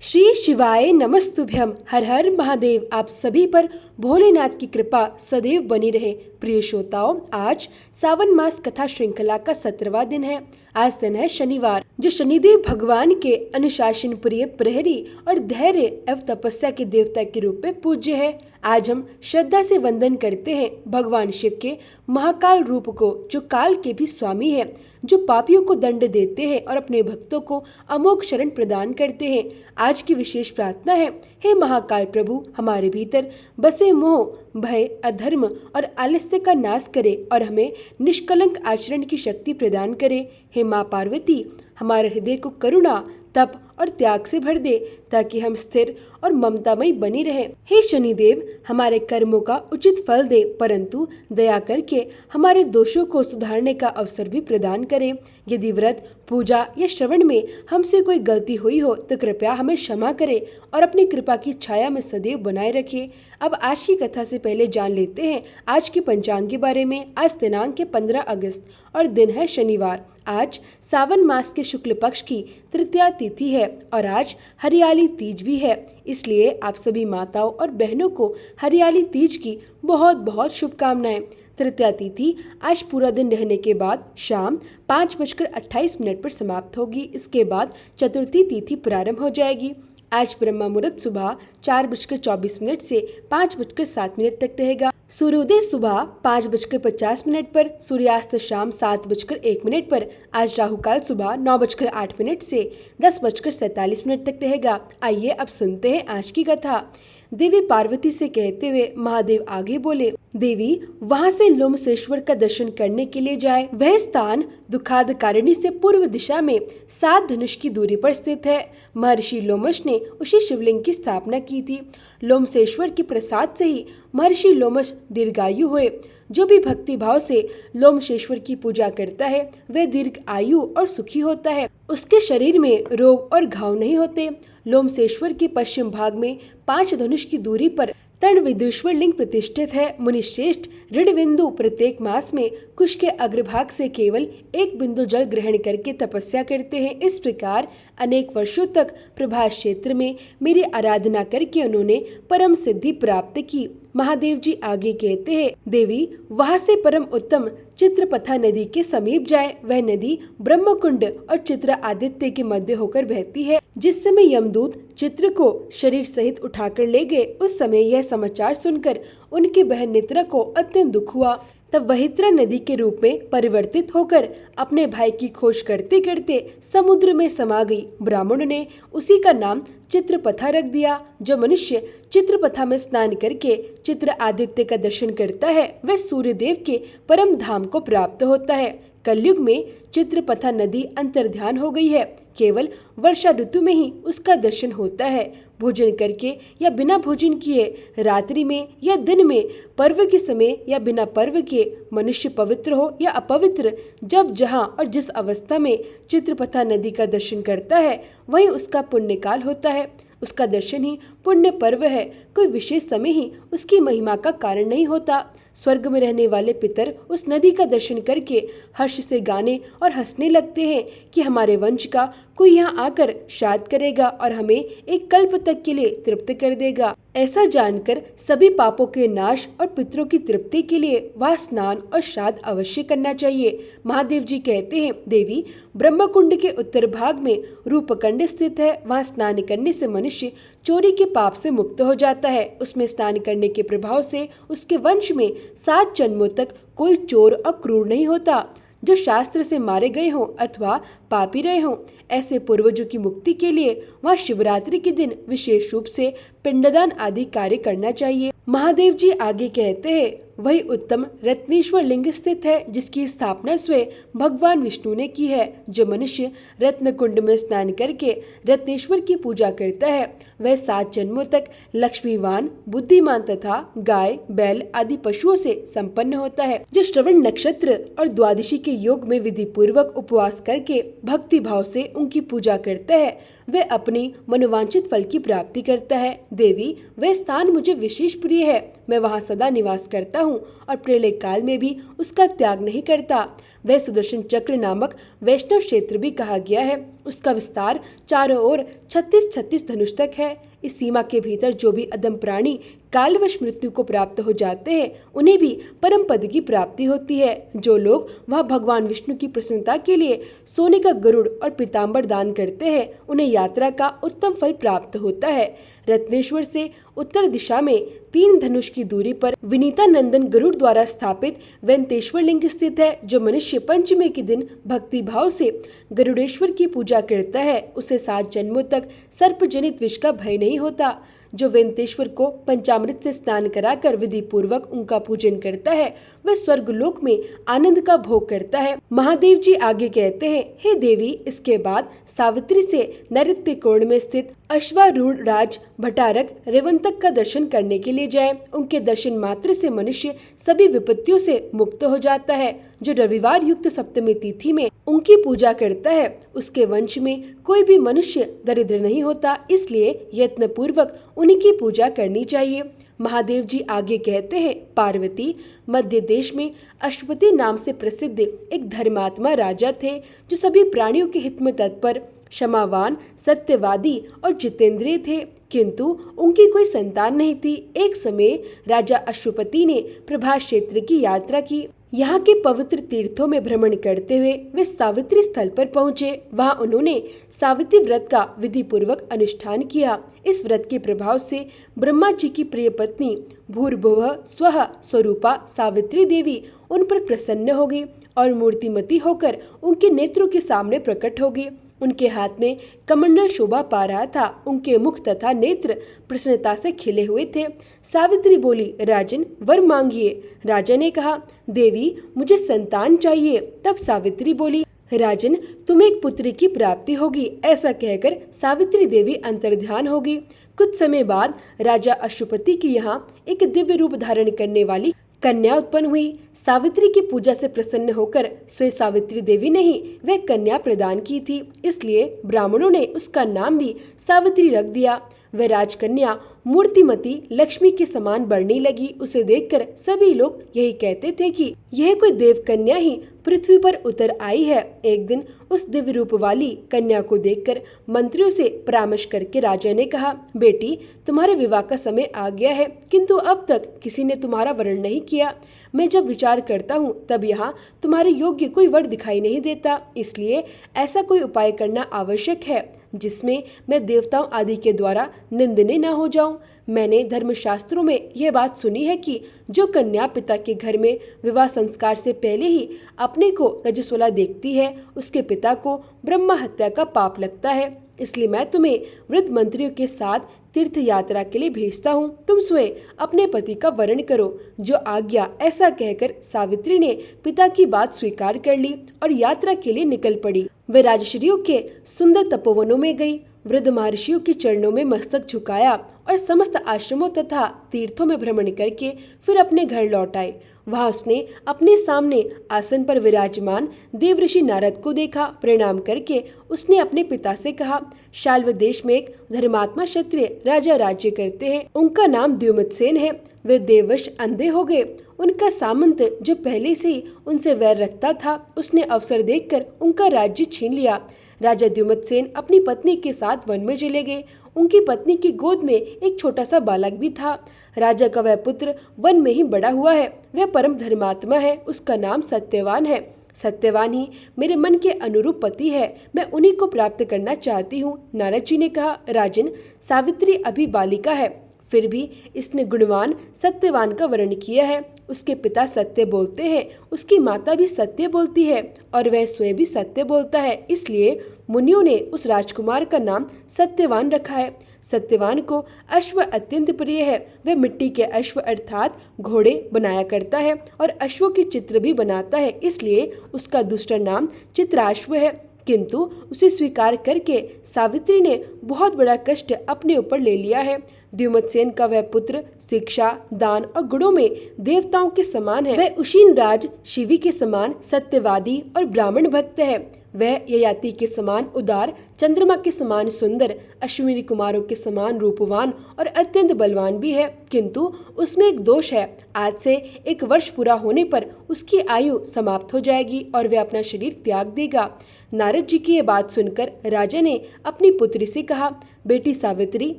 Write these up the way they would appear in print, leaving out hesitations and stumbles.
श्री शिवाय नमस्तुभ्यम। हर हर महादेव। आप सभी पर भोलेनाथ की कृपा सदैव बनी रहे। प्रिय श्रोताओं, आज सावन मास कथा श्रृंखला का 17वां दिन है। आज दिन है शनिवार, जो शनिदेव भगवान के अनुशासन प्रिय, प्रहरी और धैर्य एवं तपस्या के देवता के रूप में पूज्य है। आज हम श्रद्धा से वंदन करते हैं भगवान शिव के महाकाल रूप को, जो काल के भी स्वामी है, जो पापियों को दंड देते हैं और अपने भक्तों को अमोघ शरण प्रदान करते हैं। आज की विशेष प्रार्थना है, हे महाकाल प्रभु, हमारे भीतर बसे मोह, भय, अधर्म और आलस्य का नाश करे और हमें निष्कलंक आचरण की शक्ति प्रदान करे। हे माँ पार्वती, हमारे हृदय को करुणा, तप और त्याग से भर दे, ताकि हम स्थिर और ममतामयी बनी रहे। हे शनिदेव, हमारे कर्मों का उचित फल दे, परंतु दया करके हमारे दोषों को सुधारने का अवसर भी प्रदान करें। यदि व्रत, पूजा या श्रवण में हमसे कोई गलती हुई हो तो कृपया हमें क्षमा करें और अपनी कृपा की छाया में सदैव बनाए रखें। अब आज की कथा से पहले जान लेते हैं आज के पंचांग के बारे में। आज दिनांक है 15 अगस्त और दिन है शनिवार। आज सावन मास के शुक्ल पक्ष की तृतीया तिथि है और आज हरियाली तीज भी है। इसलिए आप सभी माताओं और बहनों को हरियाली तीज की बहुत बहुत शुभकामनाएं। तृतीया तिथि आज पूरा दिन रहने के बाद शाम 5:28 पर समाप्त होगी। इसके बाद चतुर्थी तिथि प्रारंभ हो जाएगी। आज ब्रह्म मुहूर्त सुबह 4:24 से 5:07 तक रहेगा। सूर्योदय सुबह 5:50 पर, सूर्यास्त शाम 7:01 पर। आज राहु काल सुबह 9:08 से 10:47 तक रहेगा। आइए अब सुनते हैं आज की कथा। देवी पार्वती से कहते हुए महादेव आगे बोले, देवी वहाँ से लोमशेश्वर का दर्शन करने के लिए जाए। वह स्थान दुखाद कारिणी से पूर्व दिशा में 7 धनुष की दूरी पर स्थित है। महर्षि लोमश ने उसी शिवलिंग की स्थापना की थी। लोमशेश्वर के प्रसाद से ही महर्षि लोमश दीर्घायु हुए। जो भी भक्ति भाव से लोमशेश्वर की पूजा करता है वह दीर्घ आयु और सुखी होता है। उसके शरीर में रोग और घाव नहीं होते। लोमशेश्वर के पश्चिम भाग में 5 धनुष की दूरी पर तणविदुश्वर लिंग प्रतिष्ठित है। मुनिश्रेष्ठ ऋण बिंदु प्रत्येक मास में कुश के अग्रभाग से केवल 1 बिंदु जल ग्रहण करके तपस्या करते हैं। इस प्रकार अनेक वर्षों तक प्रभास क्षेत्र में मेरी आराधना करके उन्होंने परम सिद्धि प्राप्त की। महादेव जी आगे कहते हैं, देवी वहाँ से परम उत्तम चित्रपथा नदी के समीप जाए। वह नदी ब्रह्मकुंड और चित्र आदित्य के मध्य होकर बहती है। जिस समय यमदूत चित्र को शरीर सहित उठाकर ले गए, उस समय यह समाचार सुनकर उनकी बहन नेत्रा को अत्यंत दुख हुआ। तब वहित्रा नदी के रूप में परिवर्तित होकर अपने भाई की खोज करते करते समुद्र में समा गई। ब्राह्मणों ने उसी का नाम चित्रपथा रख दिया। जो मनुष्य चित्रपथा में स्नान करके चित्र आदित्य का दर्शन करता है वह सूर्य देव के परम धाम को प्राप्त होता है। कलयुग में चित्रपथा नदी अंतर्ध्यान हो गई है। केवल वर्षा ऋतु में ही उसका दर्शन होता है। भोजन करके या बिना भोजन किए, रात्रि में या दिन में, पर्व के समय या बिना पर्व के, मनुष्य पवित्र हो या अपवित्र, जब जहाँ और जिस अवस्था में चित्रपथा नदी का दर्शन करता है वही उसका पुण्यकाल होता है। उसका दर्शन ही पुण्य पर्व है। कोई विशेष समय ही उसकी महिमा का कारण नहीं होता। स्वर्ग में रहने वाले पितर उस नदी का दर्शन करके हर्ष से गाने और हंसने लगते हैं कि हमारे वंश का कोई यहाँ आकर श्राद्ध करेगा और हमें एक कल्प तक के लिए तृप्त कर देगा। ऐसा जानकर सभी पापों के नाश और पितरों की तृप्ति के लिए वह स्नान और श्राद्ध अवश्य करना चाहिए। महादेव जी कहते हैं, देवी ब्रह्मकुंड के उत्तर भाग में रूपकुंड स्थित है। वहाँ स्नान करने से मनुष्य चोरी के पाप से मुक्त हो जाता है। उसमें स्नान करने के प्रभाव से उसके वंश में 7 जन्मों तक कोई चोर और क्रूर नहीं होता। जो शास्त्र से मारे गए हों अथवा पापी रहे हों, ऐसे पूर्वजों की मुक्ति के लिए वह शिवरात्रि के दिन विशेष रूप से पिंडदान आदि कार्य करना चाहिए। महादेव जी आगे कहते हैं, वही उत्तम रत्नेश्वर लिंग स्थित है जिसकी स्थापना स्वयं भगवान विष्णु ने की है। जो मनुष्य रत्न कुंड में स्नान करके रत्नेश्वर की पूजा करता है वह 7 जन्मों तक लक्ष्मीवान, बुद्धिमान तथा गाय, बैल आदि पशुओं से संपन्न होता है। जो श्रवण नक्षत्र और द्वादशी के योग में विधि पूर्वक उपवास करके भक्ति भाव से उनकी पूजा करता है वह अपनी मनोवांछित फल की प्राप्ति करता है। देवी वह स्थान मुझे विशेष प्रिय है। मैं वहाँ सदा निवास करता हूँ और प्रलय काल में भी उसका त्याग नहीं करता। वह सुदर्शन चक्र नामक वैष्णव क्षेत्र भी कहा गया है। उसका विस्तार चारों ओर 36-36 धनुष तक है। इस सीमा के भीतर जो भी अदम प्राणी कालवश मृत्यु को प्राप्त हो जाते हैं उन्हें भी परम पद की प्राप्ति होती है। जो लोग वह भगवान विष्णु की प्रसन्नता के लिए सोने का गरुड़ और पीताम्बर दान करते हैं उन्हें यात्रा का उत्तम फल प्राप्त होता है। रत्नेश्वर से उत्तर दिशा में 3 धनुष की दूरी पर विनीता नंदन गरुड़ द्वारा स्थापित वेंकटेश्वर लिंग स्थित है। जो मनुष्य पंचमी के दिन भक्ति भाव से गरुड़ेश्वर की पूजा करता है उसे 7 जन्मों तक सर्प जनित विष का भय नहीं होता। जो वेंकटेश्वर को पंचामृत से स्नान कराकर विधि पूर्वक उनका पूजन करता है वह स्वर्गलोक में आनंद का भोग करता है। महादेव जी आगे कहते हैं, हे देवी, इसके बाद सावित्री से नैऋत्य कोण में स्थित अश्वारूढ़ राज भटारक रेवंतक का दर्शन करने के लिए जाएं। उनके दर्शन मात्र से मनुष्य सभी विपत्तियों से मुक्त हो जाता है। जो रविवार युक्त सप्तमी तिथि में उनकी पूजा करता है उसके वंश में कोई भी मनुष्य दरिद्र नहीं होता, इसलिए यत्न पूर्वक उनकी पूजा करनी चाहिए। महादेव जी आगे कहते हैं, पार्वती, मध्य देश में अश्वपति नाम से प्रसिद्ध एक धर्मात्मा राजा थे जो सभी प्राणियों के हित में तत्पर, क्षमावान, सत्यवादी और जितेंद्रिय थे, किंतु उनकी कोई संतान नहीं थी। एक समय राजा अश्वपति ने प्रभास क्षेत्र की यात्रा की। यहाँ के पवित्र तीर्थों में भ्रमण करते हुए वे सावित्री स्थल पर पहुँचे। वहाँ उन्होंने सावित्री व्रत का विधि पूर्वक अनुष्ठान किया। इस व्रत के प्रभाव से ब्रह्मा जी की प्रिय पत्नी भूर्भुवः स्वः स्वरूपा सावित्री देवी उन पर प्रसन्न हो गई और मूर्तिमती होकर उनके नेत्रों के सामने प्रकट हो गई। उनके हाथ में कमंडल शोभा पा रहा था। उनके मुख तथा नेत्र प्रसन्नता से खिले हुए थे। सावित्री बोली, राजन, वर मांगिए। राजा ने कहा, देवी, मुझे संतान चाहिए। तब सावित्री बोली, राजन, तुम्हें एक पुत्री की प्राप्ति होगी। ऐसा कहकर सावित्री देवी अंतर्ध्यान हो गई। कुछ समय बाद राजा अश्वपति के यहाँ एक दिव्य रूप धारण करने वाली कन्या उत्पन्न हुई। सावित्री की पूजा से प्रसन्न होकर स्वयं सावित्री देवी ने ही वह कन्या प्रदान की थी, इसलिए ब्राह्मणों ने उसका नाम भी सावित्री रख दिया। वह राजकन्या मूर्तिमती लक्ष्मी के समान बढ़ने लगी। उसे देखकर सभी लोग यही कहते थे कि यह कोई देव कन्या ही पृथ्वी पर उतर आई है। एक दिन उस दिव्य रूप वाली कन्या को देखकर मंत्रियों से परामर्श करके राजा ने कहा, बेटी, तुम्हारे विवाह का समय आ गया है, किंतु अब तक किसी ने तुम्हारा वरण नहीं किया। मैं जब विचार करता हूँ तब यहाँ तुम्हारे योग्य कोई वर दिखाई नहीं देता, इसलिए ऐसा कोई उपाय करना आवश्यक है जिसमें मैं देवताओं आदि के द्वारा निंदनीय न हो जाऊं। मैंने धर्मशास्त्रों में यह बात सुनी है कि जो कन्या पिता के घर में विवाह संस्कार से पहले ही अपने को रजस्वला देखती है उसके पिता को ब्रह्म हत्या का पाप लगता है। इसलिए मैं तुम्हें वृद्ध मंत्रियों के साथ तीर्थ यात्रा के लिए भेजता हूँ। तुम स्वयं अपने पति का वरण करो। जो आज्ञा। ऐसा कहकर सावित्री ने पिता की बात स्वीकार कर ली और यात्रा के लिए निकल पड़ी। वे राजश्रियों के सुंदर तपोवनों में गई। वृद्ध महर्षियों के चरणों में मस्तक झुकाया और समस्त आश्रमों तथा तीर्थों में भ्रमण करके फिर अपने घर लौट आए। वहां उसने अपने सामने आसन पर विराजमान देवऋषि नारद को देखा। प्रणाम करके उसने अपने पिता से कहा, शाल्व देश में एक धर्मात्मा क्षत्रिय राजा राज्य करते हैं। उनका नाम द्युमत्सेन है। वे देववश अंधे हो गए। उनका सामंत जो पहले से ही उनसे वैर रखता था उसने अवसर देखकर उनका राज्य छीन लिया। राजा द्युमत्सेन अपनी पत्नी के साथ वन में चले गए। उनकी पत्नी की गोद में एक छोटा सा बालक भी था। राजा का वह पुत्र वन में ही बड़ा हुआ है। वह परम धर्मात्मा है। उसका नाम सत्यवान है। सत्यवान ही मेरे मन के अनुरूप पति है। मैं उन्हीं को प्राप्त करना चाहती हूँ। नारद जी ने कहा, राजन, सावित्री अभी बालिका है, फिर भी इसने गुणवान सत्यवान का वर्ण किया है। उसके पिता सत्य बोलते हैं, उसकी माता भी सत्य बोलती है और वह स्वयं भी सत्य बोलता है। इसलिए मुनियों ने उस राजकुमार का नाम सत्यवान रखा है। सत्यवान को अश्व अत्यंत प्रिय है। वह मिट्टी के अश्व अर्थात घोड़े बनाया करता है और अश्वों के चित्र भी बनाता है, इसलिए उसका दूसरा नाम चित्राश्व है। किंतु उसे स्वीकार करके सावित्री ने बहुत बड़ा कष्ट अपने ऊपर ले लिया है। द्युमत्सेन का वह पुत्र शिक्षा, दान और गुणों में देवताओं के समान है। वह उशीन राज शिवी के समान सत्यवादी और ब्राह्मण भक्त है। वह ययाति के समान उदार, चंद्रमा के समान सुंदर, अश्विनी कुमारों के समान रूपवान और अत्यंत बलवान भी है, किंतु उसमें एक दोष है। आज से 1 वर्ष पूरा होने पर उसकी आयु समाप्त हो जाएगी और वह अपना शरीर त्याग देगा। नारद जी की ये बात सुनकर राजा ने अपनी पुत्री से कहा, बेटी सावित्री,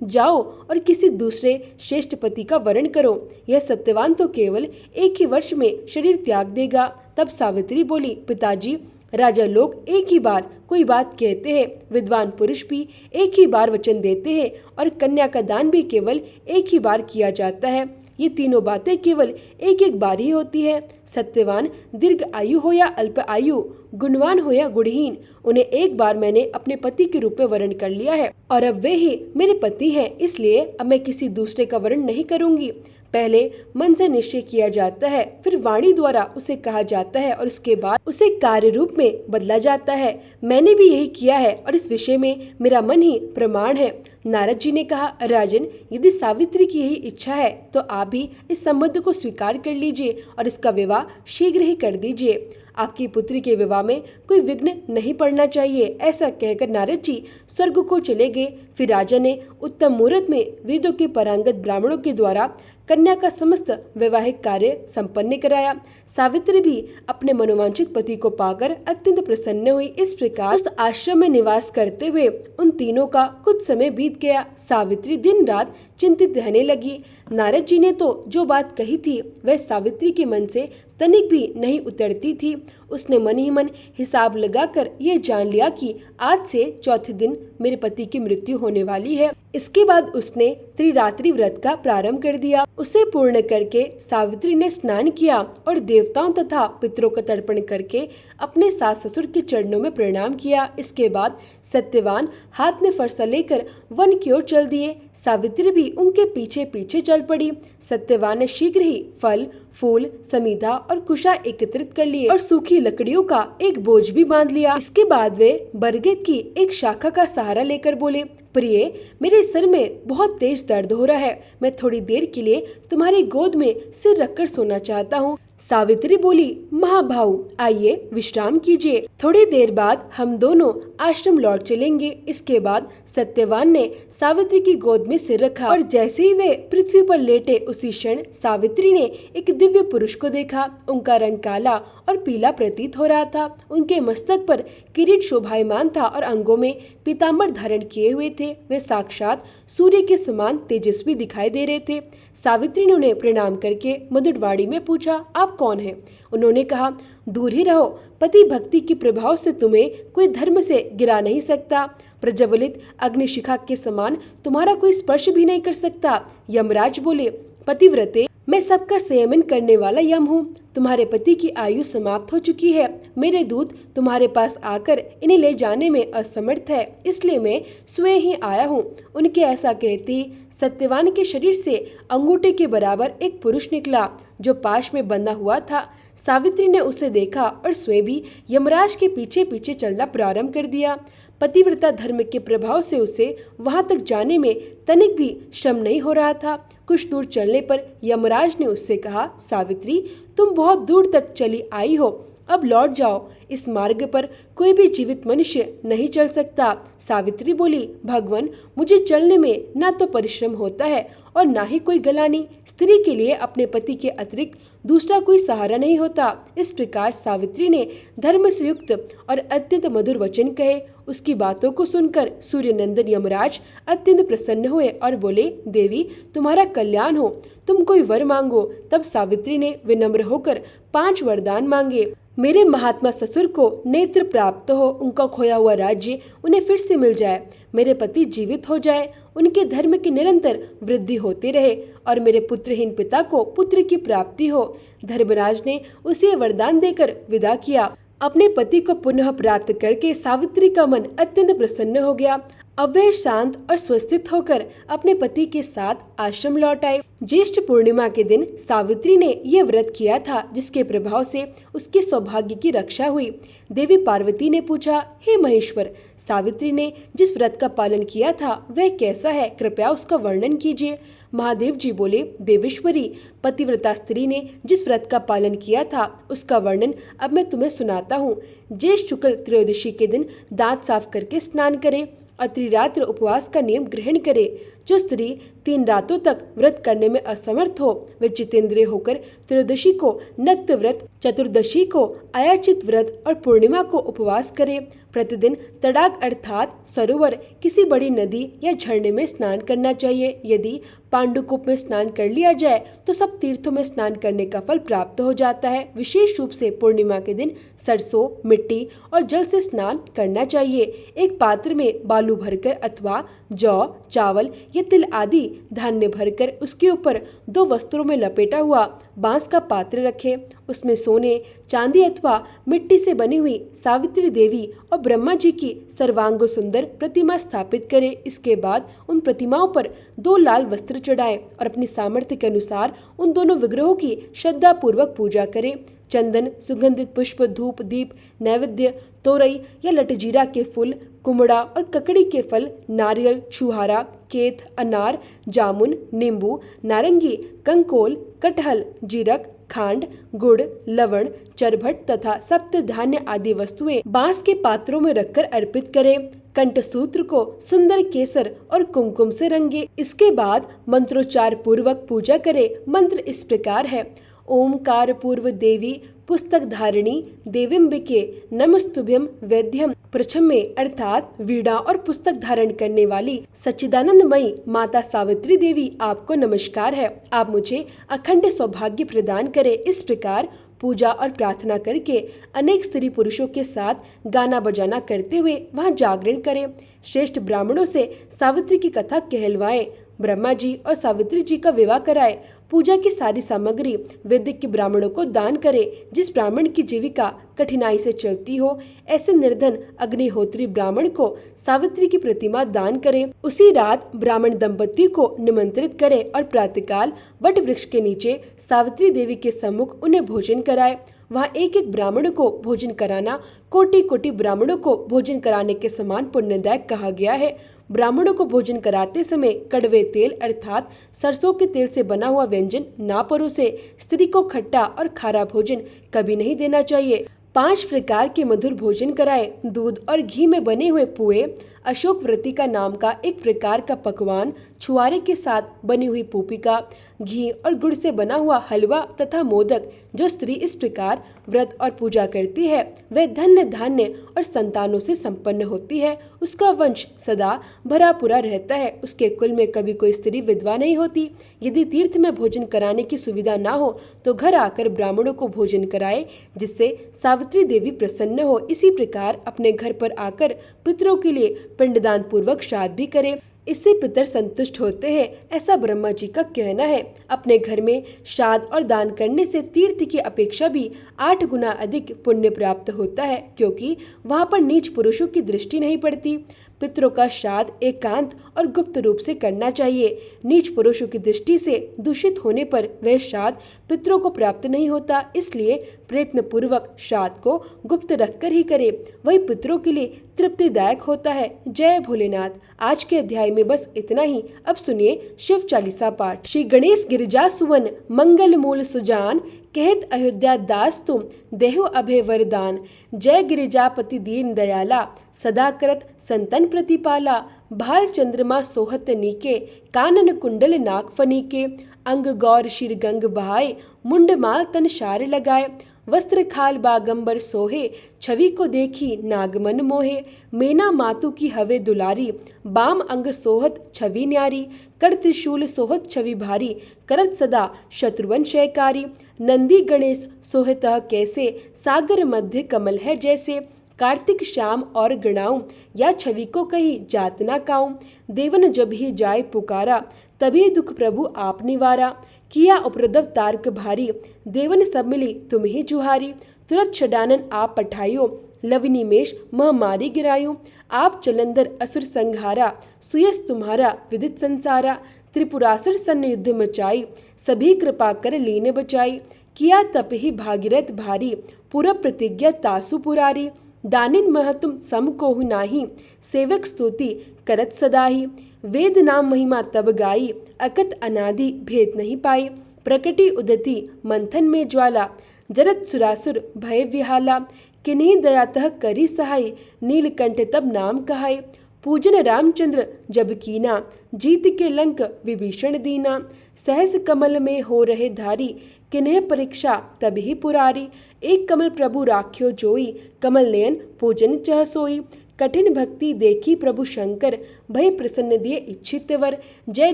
जाओ और किसी दूसरे श्रेष्ठ पति का वरण करो। यह सत्यवान तो केवल 1 ही वर्ष में शरीर त्याग देगा। तब सावित्री बोली, पिताजी, राजा लोग एक ही बार कोई बात कहते हैं, विद्वान पुरुष भी एक ही बार वचन देते हैं और कन्या का दान भी केवल एक ही बार किया जाता है। ये तीनों बातें केवल एक एक बार ही होती है। सत्यवान दीर्घ आयु हो या अल्प आयु, गुणवान हो या गुणहीन, उन्हें एक बार मैंने अपने पति के रूप में वर्ण कर लिया है और अब वे ही मेरे पति हैं, इसलिए अब मैं किसी दूसरे का वर्ण नहीं करूंगी। पहले मन से निश्चय किया जाता है, फिर वाणी द्वारा उसे कहा जाता है और उसके बाद उसे कार्य रूप में बदला जाता है। मैंने भी यही किया है और इस विषय में मेरा मन ही प्रमाण है। नारद जी ने कहा, राजन, यदि सावित्री की यही इच्छा है तो आप भी इस संबंध को स्वीकार कर लीजिए और इसका विवाह शीघ्र ही कर दीजिए। आपकी पुत्री के विवाह में कोई विघ्न नहीं पड़ना चाहिए। ऐसा कहकर नारद जी स्वर्ग को चले गए। फिर राजा ने उत्तम मुहूर्त में वेदों के पारंगत ब्राह्मणों के द्वारा कन्या का समस्त वैवाहिक कार्य संपन्न कराया। सावित्री भी अपने मनोवांछित पति को पाकर अत्यंत प्रसन्न हुई। इस प्रकार उस आश्रम में निवास करते हुए उन तीनों का कुछ समय बीत गया। सावित्री दिन रात चिंतित रहने लगी। नारद जी ने तो जो बात कही थी वह सावित्री के मन से तनिक भी नहीं उतरती थी। उसने मन ही मन हिसाब लगाकर यह जान लिया कि आज से चौथे दिन मेरे पति की मृत्यु होने वाली है। इसके बाद उसने त्रिरात्रि व्रत का प्रारंभ कर दिया। उसे पूर्ण करके सावित्री ने स्नान किया और देवताओं तथा पितरों का तर्पण करके अपने सास ससुर के चरणों में प्रणाम किया। इसके बाद सत्यवान हाथ में फरसा लेकर वन की ओर चल दिए। सावित्री भी उनके पीछे पीछे चल पड़ी। सत्यवान ने शीघ्र ही फल, फूल, समीधा और कुशा एकत्रित कर लिए और सूखी लकड़ियों का एक बोझ भी बांध लिया। इसके बाद वे बरगद की एक शाखा का सहारा लेकर बोले, प्रिय, मेरे सिर में बहुत तेज दर्द हो रहा है। मैं थोड़ी देर के लिए तुम्हारी गोद में सिर रखकर सोना चाहता हूँ। सावित्री बोली, महाभाऊ, आइए विश्राम कीजिए। थोड़ी देर बाद हम दोनों आश्रम लौट चलेंगे। इसके बाद सत्यवान ने सावित्री की गोद में सिर रखा और जैसे ही वे पृथ्वी पर लेटे उसी क्षण सावित्री ने एक दिव्य पुरुष को देखा। उनका रंग काला और पीला प्रतीत हो रहा था। उनके मस्तक पर किरीट शोभायमान था और अंगों में पीताम्बर धारण किए हुए थे। वे साक्षात सूर्य के समान तेजस्वी दिखाई दे रहे थे। सावित्री ने उन्हें प्रणाम करके मधुर वाणी में पूछा, आप कौन है? उन्होंने कहा, दूर ही रहो, पति भक्ति के प्रभाव से तुम्हें कोई धर्म से गिरा नहीं सकता। प्रज्वलित अग्निशिखा के समान तुम्हारा कोई स्पर्श भी नहीं कर सकता। यमराज बोले, पतिव्रते, मैं सबका संयमन करने वाला यम हूँ। तुम्हारे पति की आयु समाप्त हो चुकी है। मेरे दूत तुम्हारे पास आकर इन्हें ले जाने में असमर्थ है, इसलिए मैं स्वयं ही आया हूँ। उनके ऐसा कहते ही सत्यवान के शरीर से अंगूठे के बराबर एक पुरुष निकला जो पाश में बंधा हुआ था। सावित्री ने उसे देखा और स्वयं भी यमराज के पीछे पीछे चलना प्रारंभ कर दिया। पतिव्रता धर्म के प्रभाव से उसे वहां तक जाने में तनिक भी श्रम नहीं हो रहा था। कुछ दूर चलने पर यमराज ने उससे कहा, सावित्री, तुम बहुत दूर तक चली आई हो, अब लौट जाओ। इस मार्ग पर कोई भी जीवित मनुष्य नहीं चल सकता। सावित्री बोली, भगवान, मुझे चलने में ना तो परिश्रम होता है और ना ही कोई गलानी। स्त्री के लिए अपने पति के अतिरिक्त दूसरा कोई सहारा नहीं होता। इस प्रकार सावित्री ने धर्म से युक्त और अत्यंत मधुर वचन कहे। उसकी बातों को सुनकर सूर्यनंदन यमराज अत्यंत प्रसन्न हुए और बोले, देवी, तुम्हारा कल्याण हो, तुम कोई वर मांगो। तब सावित्री ने विनम्र होकर 5 वरदान मांगे। मेरे महात्मा ससुर को नेत्र प्राप्त हो, उनका खोया हुआ राज्य उन्हें फिर से मिल जाए, मेरे पति जीवित हो जाए, उनके धर्म की निरंतर वृद्धि होती रहे और मेरे पुत्रहीन पिता को पुत्र की प्राप्ति हो। धर्मराज ने उसे वरदान देकर विदा किया। अपने पति को पुनः प्राप्त करके सावित्री का मन अत्यंत प्रसन्न हो गया। अब वह शांत और स्वस्थित होकर अपने पति के साथ आश्रम लौट आई। ज्येष्ठ पूर्णिमा के दिन सावित्री ने यह व्रत किया था, जिसके प्रभाव से उसके सौभाग्य की रक्षा हुई। देवी पार्वती ने पूछा, हे महेश्वर, सावित्री ने जिस व्रत का पालन किया था वह कैसा है? कृपया उसका वर्णन कीजिए। महादेव जी बोले, देवेश्वरी, पतिव्रता स्त्री ने जिस व्रत का पालन किया था उसका वर्णन अब मैं तुम्हें सुनाता हूँ। ज्येष्ठ शुक्ल त्रयोदशी के दिन दांत साफ करके स्नान करे और त्रिरात्र उपवास का नियम ग्रहण करे। जो स्त्री 3 रातों तक व्रत करने में असमर्थ हो वे जितेंद्रिय होकर त्रयोदशी को नक्त व्रत, चतुर्दशी को आयाचित व्रत और पूर्णिमा को उपवास करे। प्रतिदिन तड़ाग अर्थात सरोवर, किसी बड़ी नदी या झरने में स्नान करना चाहिए। यदि पांडुकूप में स्नान कर लिया जाए तो सब तीर्थों में स्नान करने का फल प्राप्त हो जाता है। विशेष रूप से पूर्णिमा के दिन सरसों, मिट्टी और जल से स्नान करना चाहिए। एक पात्र में बालू भरकर अथवा जौ, चावल या तिल आदि धान्य भरकर उसके ऊपर 2 वस्त्रों में लपेटा हुआ बांस का पात्र रखें। उसमें सोने, चांदी अथवा मिट्टी से बनी हुई सावित्री देवी और ब्रह्मा जी की सर्वांग सुंदर प्रतिमा स्थापित करें। इसके बाद उन प्रतिमाओं पर 2 लाल वस्त्र चढ़ाएं और अपनी सामर्थ्य के अनुसार उन दोनों विग्रहों की श्रद्धा पूर्वक पूजा करें। चंदन, सुगंधित पुष्प, धूप, दीप, नैवेद्य, तोरई या लटजीरा के फूल, कुमड़ा और ककड़ी के फल, नारियल, छुहारा, केत, अनार, जामुन, नींबू, नारंगी, कंकोल, कटहल, जीरक, खांड, गुड़, लवण, चरभट तथा सप्त धान्य आदि वस्तुएं बांस के पात्रों में रखकर अर्पित करें। कंठसूत्र को सुंदर केसर और कुमकुम से रंगे। इसके बाद मंत्रोच्चार पूर्वक पूजा करें। मंत्र इस प्रकार है, ओमकार पूर्व देवी पुस्तक धारिणी देवीम्बिके नमस्तुभ्यम वैद्यम प्रछमे, अर्थात वीणा और पुस्तक धारण करने वाली सच्चिदानंदमयी माता सावित्री देवी आपको नमस्कार है। आप मुझे अखंड सौभाग्य प्रदान करें। इस प्रकार पूजा और प्रार्थना करके अनेक स्त्री पुरुषों के साथ गाना बजाना करते हुए वहां जागरण करें। श्रेष्ठ ब्राह्मणों से सावित्री की कथा कहलवाएं। ब्रह्मा जी और सावित्री जी का विवाह कराए। पूजा की सारी सामग्री वैदिक ब्राह्मणों को दान करे। जिस ब्राह्मण की जीविका कठिनाई से चलती हो ऐसे निर्धन अग्निहोत्री ब्राह्मण को सावित्री की प्रतिमा दान करें। उसी रात ब्राह्मण दंपति को निमंत्रित करें और प्रातःकाल वट वृक्ष के नीचे सावित्री देवी के सम्मुख उन्हें भोजन कराए। वहाँ एक एक ब्राह्मण को भोजन कराना कोटि कोटि ब्राह्मणों को भोजन कराने के समान पुण्यदायक कहा गया है। ब्राह्मणों को भोजन कराते समय कड़वे तेल अर्थात सरसों के तेल से बना हुआ व्यंजन ना परोसे। स्त्री को खट्टा और खारा भोजन कभी नहीं देना चाहिए। 5 प्रकार के मधुर भोजन कराए। दूध और घी में बने हुए पुए, अशोक व्रतिका नाम का एक प्रकार का पकवान, छुआरे के साथ बनी हुई पूपिका, घी और गुड़ से बना हुआ हलवा तथा मोदक। जो स्त्री इस प्रकार व्रत और पूजा करती है वह धन्य धान्य और संतानों से संपन्न होती है। उसका वंश सदा भरा पूरा रहता है। उसके कुल में कभी कोई स्त्री विधवा नहीं होती। यदि तीर्थ में भोजन कराने की सुविधा ना हो तो घर आकर ब्राह्मणों को भोजन कराए, जिससे सावित्री देवी प्रसन्न हो। इसी प्रकार अपने घर पर आकर पितरों के लिए पिंडदान पूर्वक श्राद्ध भी करे। इससे पितर संतुष्ट होते हैं, ऐसा ब्रह्मा जी का कहना है। अपने घर में श्राद्ध और दान करने से तीर्थ की अपेक्षा भी 8 गुना अधिक पुण्य प्राप्त होता है, क्योंकि वहाँ पर नीच पुरुषों की दृष्टि नहीं पड़ती। पितरों का श्राद्ध एकांत और गुप्त रूप से करना चाहिए। नीच पुरुषों की दृष्टि से दूषित होने पर वह श्राद्ध पितरों को प्राप्त नहीं होता। इसलिए प्रयत्न पूर्वक श्राद्ध को गुप्त रखकर ही करे, वही पितरों के लिए तृप्तिदायक होता है। जय भोलेनाथ। आज के अध्याय में बस इतना ही। अब सुनिए शिव चालीसा पाठ। श्री गणेश गिरिजा सुवन मंगल मूल सुजान, कहत अयोध्या दास तुम देहु अभय वरदान। जय गिरिजापति दीन दयाला, सदा करत संतन प्रतिपाला। भाल चंद्रमा सोहत नीके, कानन कुंडल नाग फनीके। अंग गौर शिर गंग बहाए, मुंड माल तन शार लगाए। वस्त्र खाल बागंबर सोहे, छवि को देखी नागमन मोहे। मेना मातु की हवे दुलारी, बाम अंग सोहत छवि न्यारी। कर त्रिशूल सोहत छवि भारी, करत सदा शत्रुवन शयकारी। नंदी गणेश सोहतः कैसे, सागर मध्य कमल है जैसे। कार्तिक श्याम और गणाऊं, या छवि को कही जात ना काऊं। देवन जब ही जाय पुकारा, तभी दुख प्रभु आप निवारा। किया उपद्रव तारक भारी, देवन सब मिली तुम ही जुहारी। तुरत छडानन आप पठाइयो, लवनिमेष मह मारी गिरायूं। आप चलंदर असुर संहारा, सुयस तुम्हारा विदित संसारा। त्रिपुरासुर सन्न युद्ध मचाई, सभी कृपा कर लीन बचाई। किया तप ही भागीरथ भारी, पूरा प्रतिज्ञा तासु पुरारी। दानिन मह तुम सम कोहु नाही, सेवक स्तुति करत सदाही। वेद नाम महिमा तब गाई, अकत अनादि भेद नहीं पाई। प्रकटी उदती मंथन में ज्वाला, जरत सुरासुर भय विहाला। किन्हीं दयातः करी सहाय, नीलकंठ तब नाम कहाय। पूजन रामचंद्र जब कीना, जीत के लंक विभीषण दीना। सहस कमल में हो रहे धारी, किन्हें परीक्षा तब ही पुरारी। एक कमल प्रभु राख्यो जोई, कमल नयन पूजन चह सोई। कठिन भक्ति देखी प्रभु शंकर, भय प्रसन्न दिए इच्छित वर। जय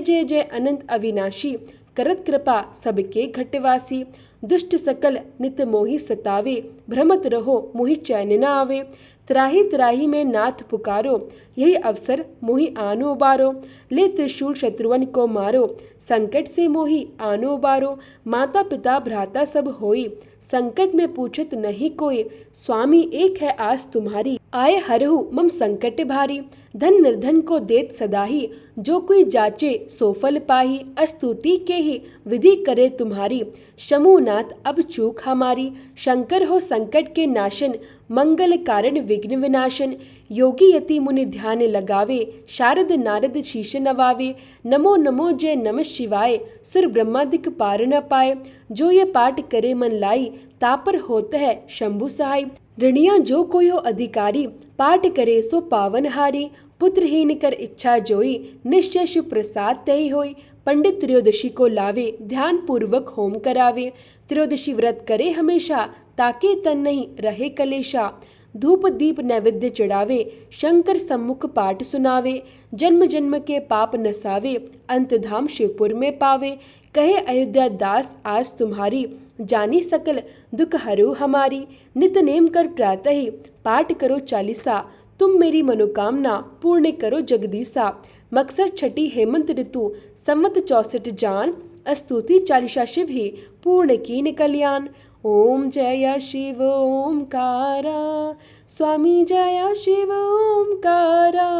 जय जय अनंत अविनाशी, करत कृपा सबके घटवासी। दुष्ट सकल नित मोहि सतावे, भ्रमत रहो मोहि चैन न आवे। त्राही त्राही में नाथ पुकारो, यही अवसर मोहि आनो बारो। ले त्रिशूल शत्रुवन को मारो, संकट से मोहि आनो बारो। माता पिता भ्राता सब होई, संकट में पूछत नहीं कोई। स्वामी एक है आस तुम्हारी, आए हरहु मम संकट भारी। धन निर्धन को देत सदाही, जो कोई जाचे सो फल पाही। स्तुति के ही विधि करे तुम्हारी, शमुनाथ अब चूक हमारी। शंकर हो संकट के नाशन, मंगल कारण विघ्न विनाशन। योगी यति मुनि ध्यान लगावे, शारद नारद शीश नवावे। नमो नमो जय नमः शिवाय, सुर ब्रह्मादिक पार न पाए। जो ये पाठ करे मन लाई, तापर होता है शंभु सहाय। ऋणिया जो कोई हो अधिकारी, पाठ करे सो पावनहारी। पुत्रहीन कर इच्छा जोई, निश्चय शिव प्रसाद तय होई। पंडित त्रयोदशी को लावे, ध्यान पूर्वक होम करावे। त्रयोदशी व्रत करे हमेशा, ताके तन नहीं रहे कलेशा। धूप दीप नैवेद्य चढ़ावे, शंकर सम्मुख पाठ सुनावे। जन्म जन्म के पाप नसावे, अंत धाम शिवपुर में पावे। कहे अयोध्या दास आज तुम्हारी, जानी सकल दुख हरो हमारी। नित नेम कर प्रातः ही, पाठ करो चालीसा। तुम मेरी मनोकामना पूर्ण करो जगदीसा। मकसर छठी हेमंत ऋतु, संवत 64 जान। स्तुति चालीसा शिव ही, पूर्ण कीन कल्याण। ओम जय शिव ओमकारा, स्वामी जय शिव ओमकारा।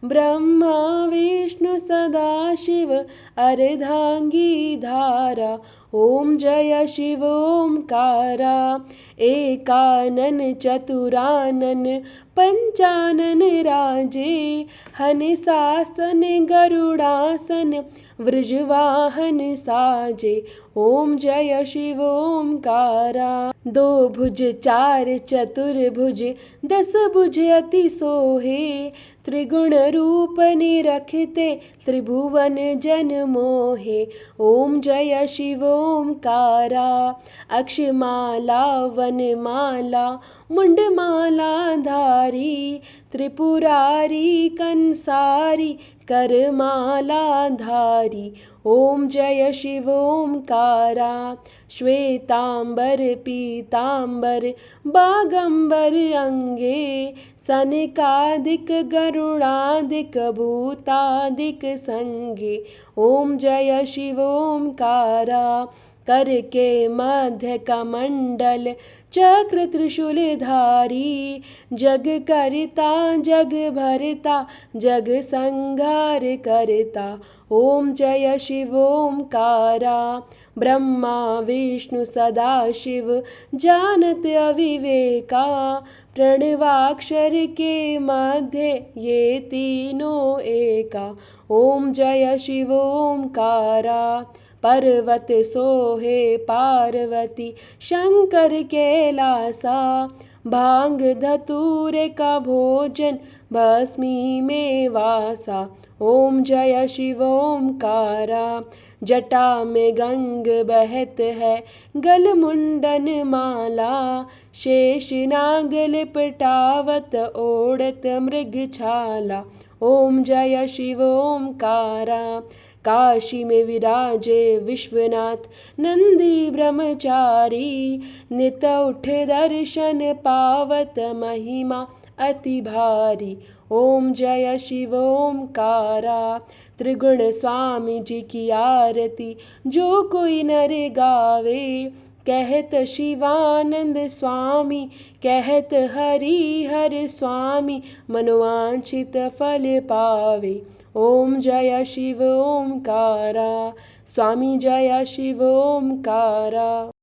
ब्रह्मा विष्णु सदा शिव, अर्धांगी धारा। ओम जय शिव ओमकारा, एकानन चतुरानन पंचानन राजे। हन सासन गरुड़ासन, वृजवाहन साजे। ओम जय शिव ओमकारा। दो भुज चार चतुर्भुज, 10 भुज अति सोहे। त्रिगुण रूप निरखते, त्रिभुवन जन मोहे। ओम जय शिव ओमकारा। अक्षमाला वनमाला, मुंडमाला धारी। त्रिपुरारी कंसारी, करमाला धारी। ओम जय शिव ओमकारा। श्वेतांबर पीतांबर, बागंबर अंगे। सनकादिक गरुड़ादिक भूतादिक संगे। ओम जय शिव ओमकारा। कर के मध्य कमंडल, चक्र त्रिशूल धारी। जग करता जग भरता, जग संघार करता। ओम जय शिव ओमकारा। ब्रह्मा विष्णु सदा शिव, जानत अविवेका। प्रणवाक्षर के मध्य, ये तीनों एका। ओम जय शिव ओमकारा। पर्वत सोहे पार्वती, शंकर कैलासा। भांग धतूर का भोजन, भस्मी में वासा। ओम जय शिव ओमकारा। जटा में गंग बहत है, गल मुंडन माला। शेष नाग लिपटावत, ओढ़त मृग छाला। ओम जय शिव ओमकारा। काशी में विराजे विश्वनाथ, नंदी ब्रह्मचारी। नित उठ दर्शन पावत, महिमा अति भारी। ओम जय शिव ओमकारा। त्रिगुण स्वामी जी की आरती, जो कोई नर गावे। कहत शिवानंद स्वामी, कहत हरि हर स्वामी, मनोवांछित फल पावे। ओम जय शिव ओमकारा, स्वामी जय शिव ओमकारा।